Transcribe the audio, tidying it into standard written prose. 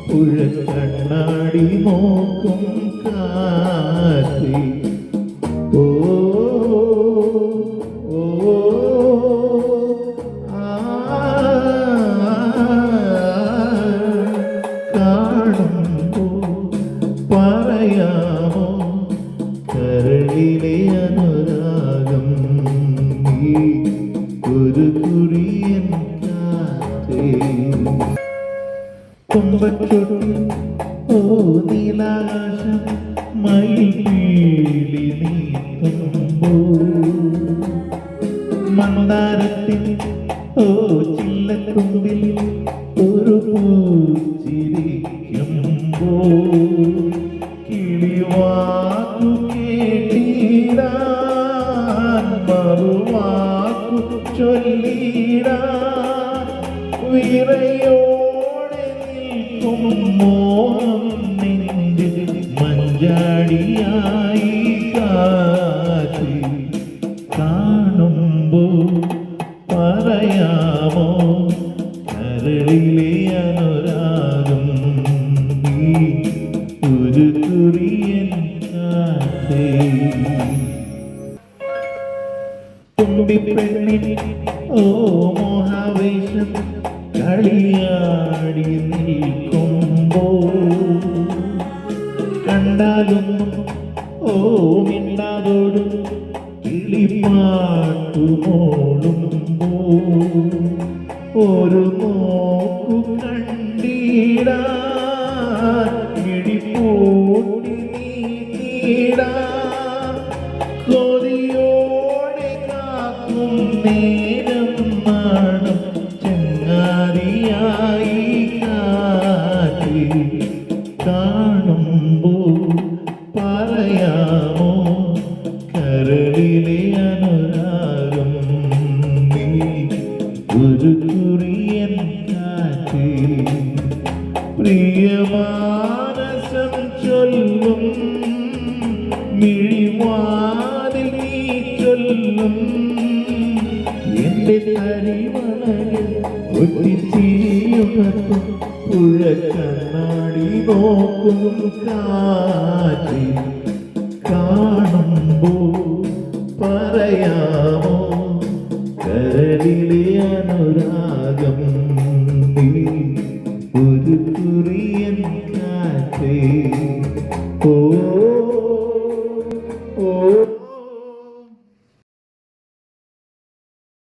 പുഴ കണ്ണാടി നോക്കും കാറ്റ് ഓ ഓ കാണുമ്പോ പറയാമോ കരളിലെ അനുരാഗം നീ ഒരു കുറിയൻ കാറ്റേ കുമ്പച്ചൊട്ടി ഓ നീലാകാശം മയിൽപീലി നീക്കുമ്പോ മന്ദാരത്തിൽ ഓ ചില്ലക്കൊമ്പിൽ ഒരു പൂച്ചിരിക്കുമ്പോ കിളിവാക്കു കേട്ടിടാൻ മറുവാക്കു ചൊല്ലിടാൻ വിറയോടെ നിൽക്കും മോഹം നിന്റെ മഞ്ചാടിയായി കാറ്റ് കാണുമ്പോ പറയാമോ കരളിലെ അനുരാഗം നീ ഒരു കുറിയൻ കാറ്റേ തുമ്പിപ്പെണ്ണിൽ ഓ മോഹാവേശം കളിയാടി നിൽക്കുമ്പോ കണ്ടാലൊന്നും ഓ മിണ്ടാതോടും കിളിപ്പാട്ടുമോടുമ്പോ ഒരു നോക്കു കണ്ടീടാൻ കിളിപ്പൂട്ടി നീടാൻ കൊതിയോടെ കാക്കും നേരം നാണം ചങ്ങാതിയായി കാറ്റ് കാണുമ്പോ പറയാമോ കരളിലെ അനുരാഗം നീ ഒരു കുറിയൻ കാറ്റ് പ്രിയമാനസം ചൊല്ലും മിഴിവാതിൽ നീ ചൊല്ലും എന്റെ തരിമണകൾ ഒറ്റിച്ചിരിയുണർത്തും പുഴ കണ്ണാടി നോക്കും കാറ്റ് കാണുമ്പോ പറയാമോ കരളിലെ അനുരാഗം